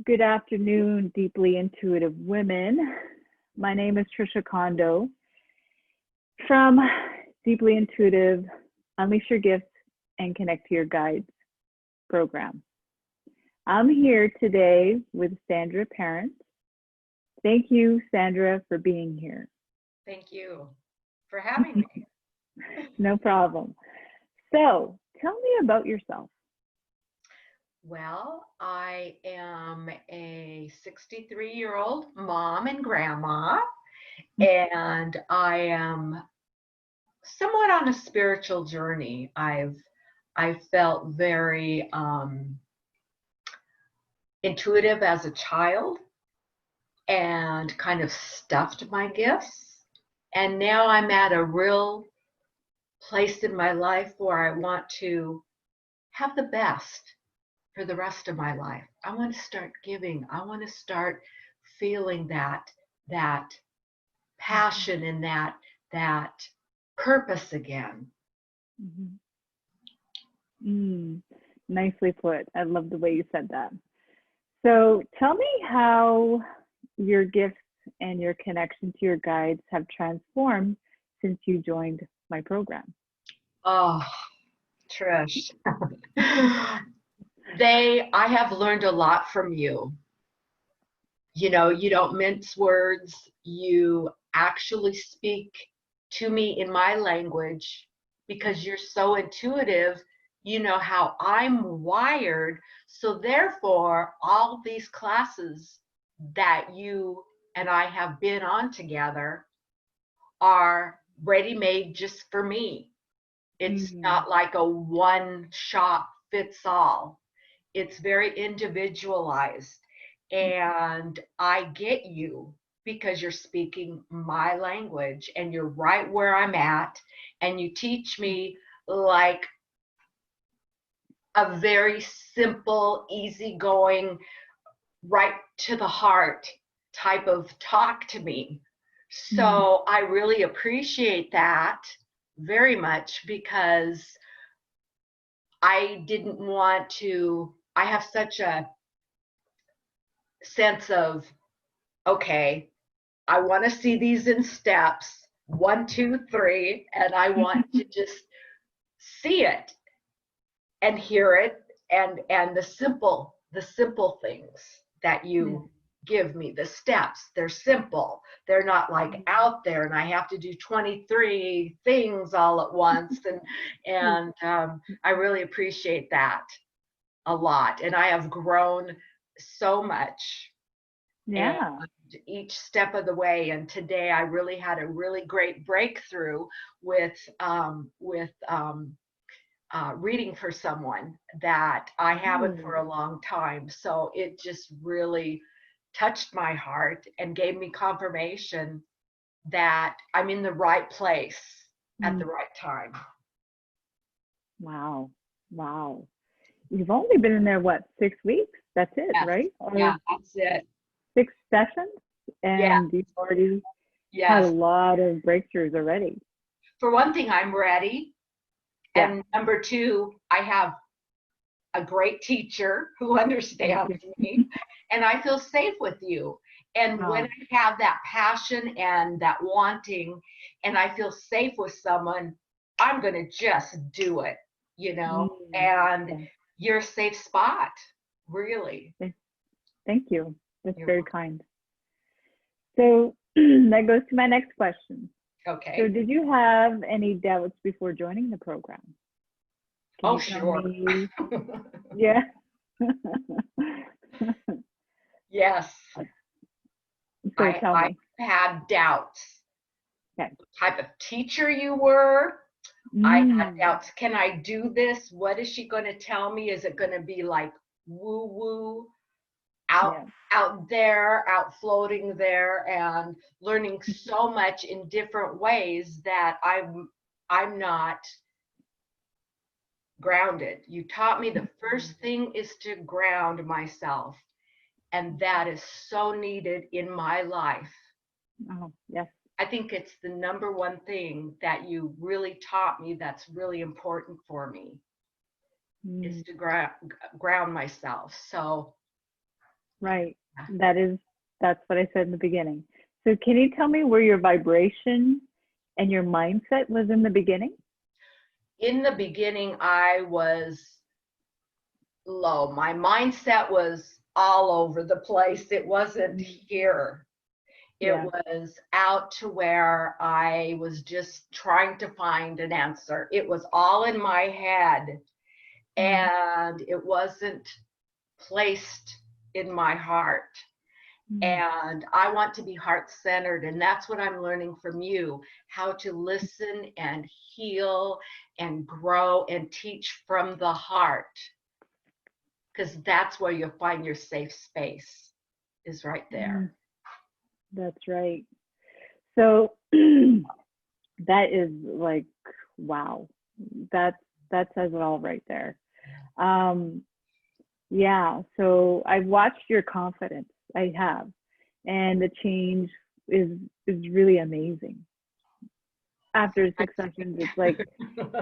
Good afternoon, deeply intuitive women. My name is Trisha Condo from Deeply Intuitive Unleash Your Gifts and Connect to Your Guides program. I'm here today with Sandra Parent. Thank you, Sandra, for being here. Thank you for having me. No problem. So, tell me about yourself. Well, I am a 63-year-old mom and grandma, and I am somewhat on a spiritual journey. I felt very intuitive as a child and kind of stuffed my gifts. And now I'm at a real place in my life where I want to have the best for the rest of my life. I want to start giving. I want to start feeling that passion and that purpose again. Nicely put. I love the way you said that. So tell me how your gifts and your connection to your guides have transformed since you joined my program. Oh, Trish. I have learned a lot from you. You know, you don't mince words. You actually speak to me in my language because you're so intuitive. You know how I'm wired. So therefore, all these classes that you and I have been on together are ready-made just for me. It's not like a one shop fits all. It's very individualized. And I get you because you're speaking my language and you're right where I'm at. And you teach me like a very simple, easygoing, right to the heart type of talk to me. So I really appreciate that very much because I didn't want to, I have such a sense of, okay, I want to see these in steps, 1, 2, 3, and I want to just see it and hear it and the simple things that you give me, the steps. They're simple. They're not like out there and I have to do 23 things all at once. And I really appreciate that a lot. And I have grown so much. Yeah. And each step of the way. And today I really had a really great breakthrough with reading for someone that I haven't for a long time. So it just really touched my heart and gave me confirmation that I'm in the right place at the right time. Wow. Wow. You've only been in there, what, 6 weeks? That's it, Yes. right? Or yeah, that's it. 6 sessions? And you've already had a lot of breakthroughs already. For one thing, I'm ready. And number two, I have a great teacher who understands me, and I feel safe with you. And when I have that passion and that wanting, and I feel safe with someone, I'm going to just do it, you know, and you're a safe spot, really. Thank you. That's very kind. So that goes to my next question. Okay. So did you have any doubts before joining the program? Oh, sure. Yeah. Yes. So tell me. I had doubts. Okay. What type of teacher you were. I had doubts. Can I do this? What is she going to tell me? Is it going to be like woo-woo out there, out floating there and learning so much in different ways that I'm not grounded. You taught me the first thing is to ground myself. And that is so needed in my life. Oh, yes. I think it's the number one thing that you really taught me that's really important for me is to ground myself. So Right. That's what I said in the beginning. So can you tell me where your vibration and your mindset was in the beginning? In the beginning, I was low. My mindset was all over the place. It wasn't here. It Yeah. was out to where I was just trying to find an answer. It was all in my head, and it wasn't placed in my heart. And I want to be heart-centered, and that's what I'm learning from you, how to listen and heal and grow and teach from the heart, because that's where you'll find your safe space, is right there. That's right. So that is like, wow. That says it all right there. Yeah, so I've watched your confidence. I have. And the change is really amazing. After 6 sessions, it's like,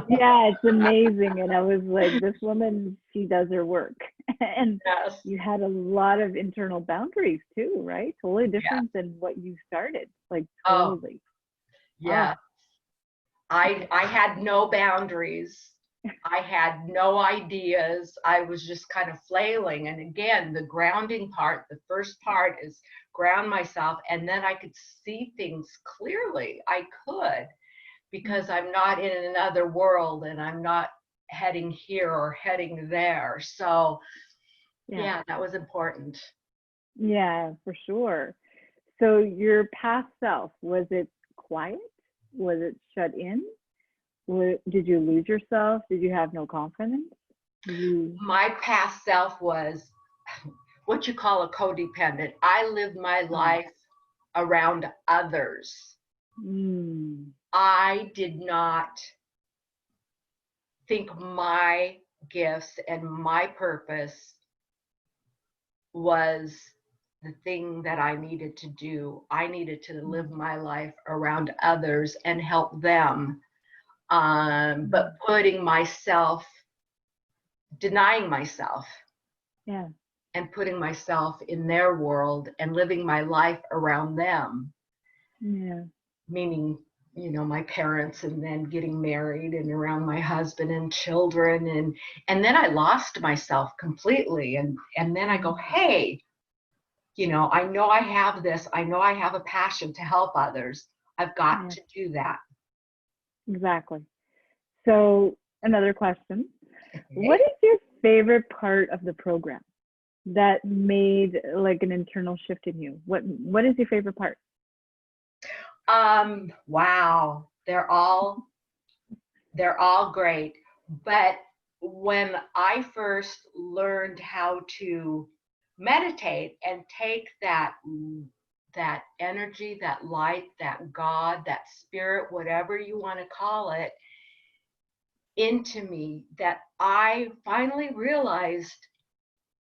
yeah, it's amazing. And I was like, this woman, she does her work. And Yes. you had a lot of internal boundaries too, right? Totally different than what you started. Like totally. Yeah. I had no boundaries. I had no ideas. I was just kind of flailing. And again, the grounding part, the first part is ground myself. And then I could see things clearly. I could, because I'm not in another world and I'm not heading here or heading there. So yeah, that was important. Yeah, for sure. So your past self, was it quiet? Was it shut in? Did you lose yourself? Did you have no confidence? My past self was what you call a codependent. I lived my life around others. I did not think my gifts and my purpose was the thing that I needed to do. I needed to live my life around others and help them. But denying myself, and putting myself in their world and living my life around them. Meaning, my parents, and then getting married and around my husband and children, and then I lost myself completely, and then I go, hey, I know I have this, I know I have a passion to help others. I've got to do that. Exactly. So another question. What is your favorite part of the program that made like an internal shift in you? What is your favorite part? Wow, they're all great. But when I first learned how to meditate and take that energy, that light, that God, that spirit, whatever you want to call it, into me, that I finally realized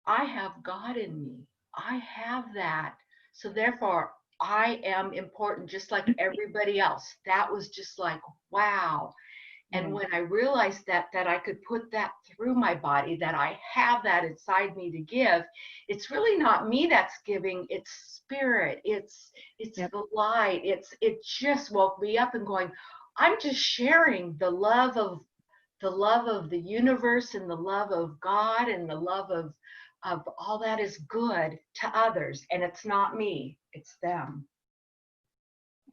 I have God in me. I have that. So therefore, I am important just like everybody else. That was just like, wow. And when I realized that I could put that through my body, that I have that inside me to give, it's really not me that's giving, it's spirit, it's the light. It just woke me up and going, I'm just sharing the love of the universe and the love of God and the love of all that is good to others. And it's not me, it's them.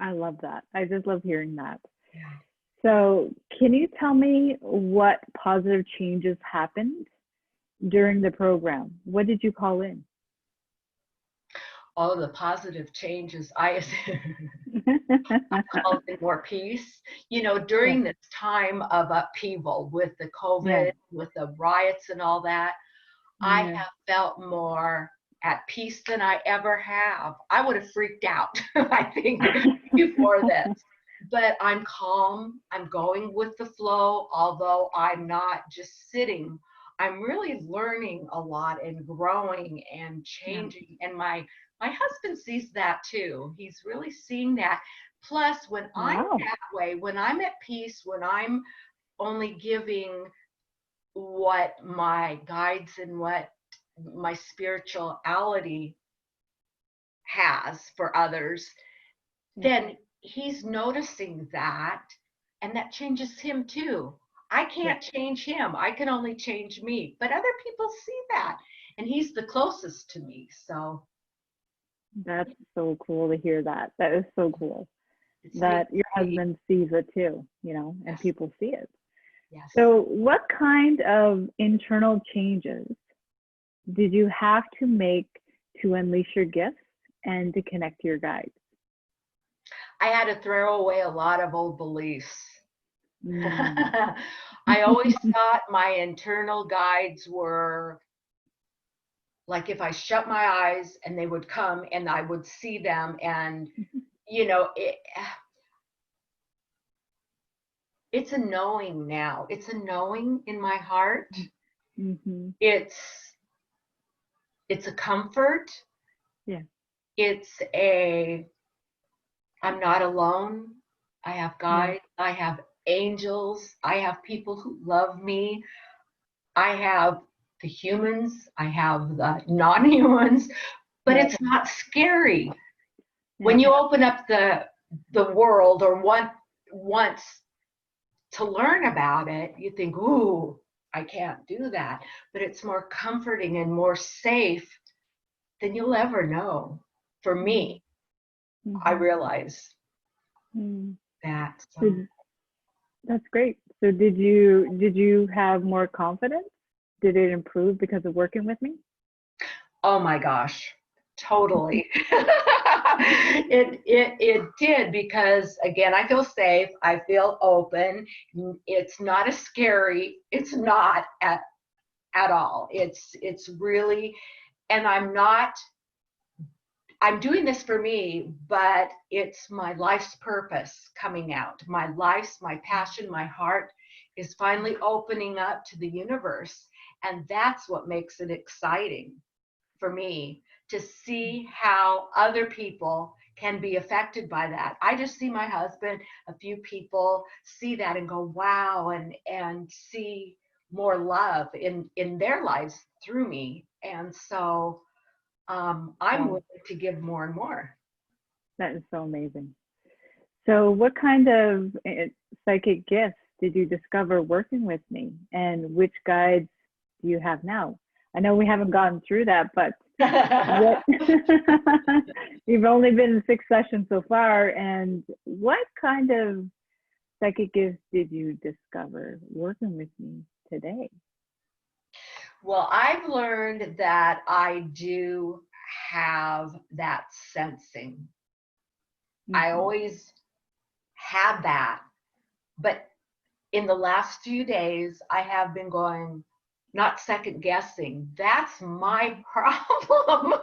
I love that. I just love hearing that. Yeah. So can you tell me what positive changes happened during the program? What did you call in? Oh, the positive changes. I called in more peace. During this time of upheaval with the COVID, with the riots and all that, I have felt more at peace than I ever have. I would have freaked out, I think, before this. But I'm calm. I'm going with the flow, although I'm not just sitting. I'm really learning a lot and growing and changing. And my husband sees that too. He's really seeing that. Plus, when I'm that way, when I'm at peace, when I'm only giving what my guides and what my spirituality has for others, then he's noticing that, and that changes him too. I can't change him. I can only change me. But other people see that, and he's the closest to me. So That's so cool to hear that. That is so cool it's that neat your to see. husband sees it too, and Yes. people see it. Yes. So, what kind of internal changes did you have to make to unleash your gifts and to connect to your guides? I had to throw away a lot of old beliefs. Mm. I always thought my internal guides were like, if I shut my eyes and they would come and I would see them, and it's a knowing now. It's a knowing in my heart. Mm-hmm. It's a comfort. Yeah. It's I'm not alone. I have guides. Yeah. I have angels. I have people who love me. I have the humans. I have the non-humans, but it's not scary. When you open up the world or once to learn about it, you think, ooh, I can't do that. But it's more comforting and more safe than you'll ever know. For me, I realize that. So. That's great. So did you have more confidence? Did it improve because of working with me? Oh my gosh, totally. It did, because again, I feel safe, I feel open. It's not as scary. It's not at all. It's really, and I'm doing this for me, but it's my life's purpose coming out. My passion, my heart is finally opening up to the universe. And that's what makes it exciting for me, to see how other people can be affected by that. I just see my husband, a few people see that and go, wow, and see more love in their lives through me. And so I'm willing to give more and more. That is so amazing. So what kind of psychic gifts did you discover working with me, and which guides do you have now? I know we haven't gotten through that, but you've only been in 6 sessions so far, and what kind of psychic gifts did you discover working with me today? Well, I've learned that I do have that sensing. I always had that, but in the last few days, I have been going, not second guessing. That's my problem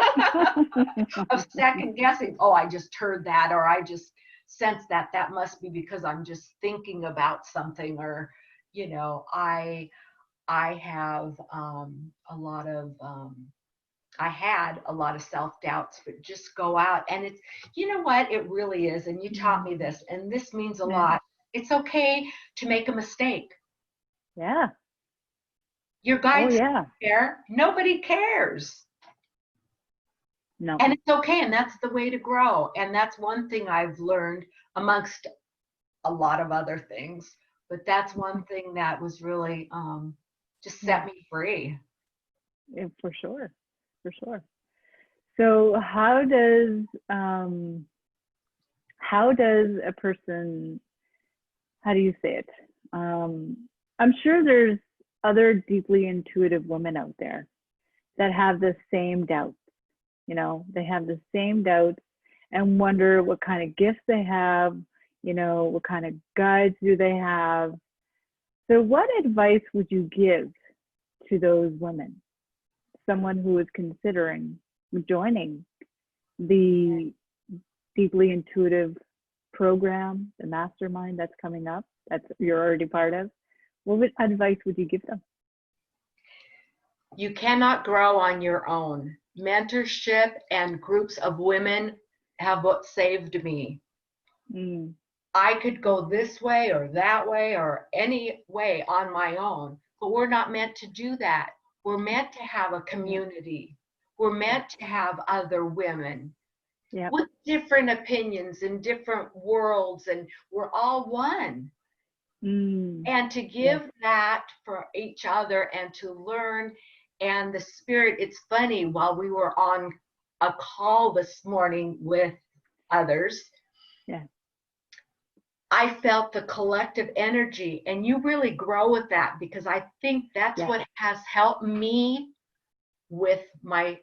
of second guessing. Oh, I just heard that, or I just sensed that. That must be because I'm just thinking about something, or, I have a lot of, I had a lot of self-doubts, but just go out. And it's, you know what, it really is. And you taught me this, and this means a lot. It's okay to make a mistake. Yeah. Your guides don't care. Nobody cares. No. And it's okay. And that's the way to grow. And that's one thing I've learned, amongst a lot of other things. But that's one thing that was really just set me free. Yeah, for sure. For sure. So how does a person, how do you say it? I'm sure there's other deeply intuitive women out there that have the same doubts. They have the same doubts and wonder what kind of gifts they have, what kind of guides do they have. So what advice would you give to those women? Someone who is considering joining the deeply intuitive program, the mastermind that's coming up, that's you're already part of. What advice would you give them? You cannot grow on your own. Mentorship and groups of women have what saved me. I could go this way or that way or any way on my own, but we're not meant to do that. We're meant to have a community. We're meant to have other women with different opinions in different worlds, and we're all one. And to give that for each other and to learn, and the spirit, it's funny, while we were on a call this morning with others, I felt the collective energy, and you really grow with that, because I think that's what has helped me with my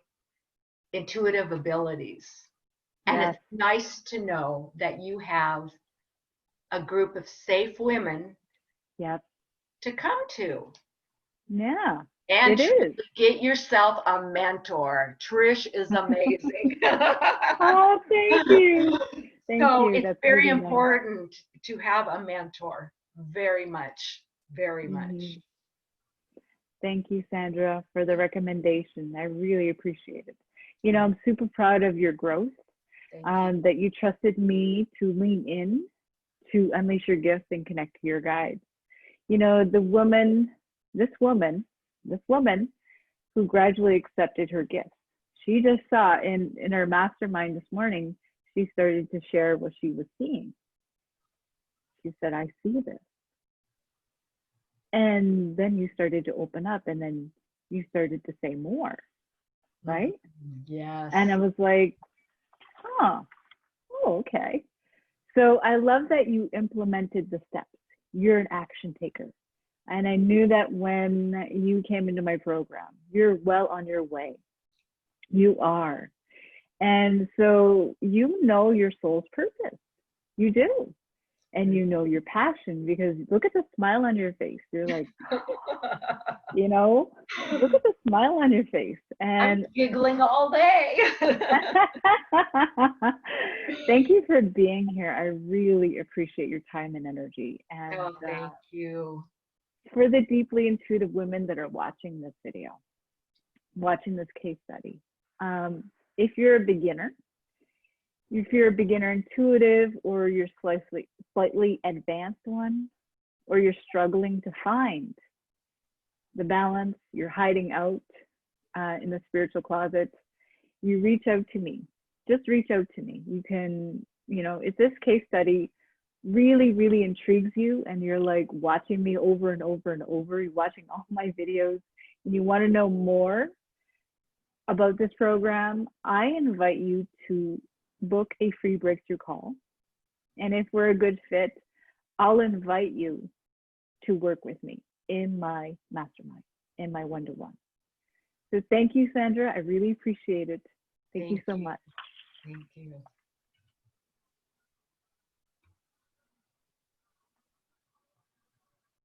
intuitive abilities. And it's nice to know that you have a group of safe women to come to. Yeah. And get yourself a mentor. Trish is amazing. Oh, thank you. So it's very important to have a mentor. Very much. Very much. Thank you, Sandra, for the recommendation. I really appreciate it. You know, I'm super proud of your growth, that you trusted me to lean in, to unleash your gifts and connect to your guides. You know, this woman who gradually accepted her gifts. She just saw in her mastermind this morning, she started to share what she was seeing. She said, I see this. And then you started to open up, and then you started to say more, right? Yes. And I was like, oh, okay. So I love that you implemented the steps. You're an action taker. And I knew that when you came into my program, you're well on your way. You are. And so you know your soul's purpose. You do. And you know your passion, because look at the smile on your face. You're like, you know, look at the smile on your face. And I'm giggling all day. Thank you for being here. I really appreciate your time and energy. And thank you. For the deeply intuitive women that are watching this video, watching this case study, if you're a beginner intuitive, or you're slightly advanced one, or you're struggling to find the balance, you're hiding out in the spiritual closet, you reach out to me. Just reach out to me. You can, you know, if this case study really, really intrigues you, and you're like watching me over and over and over, you're watching all my videos, and you want to know more about this program, I invite you to book a free breakthrough call. And if we're a good fit, I'll invite you to work with me in my mastermind, in my one-to-one. So thank you, Sandra. I really appreciate it. Thank you so much. Thank you.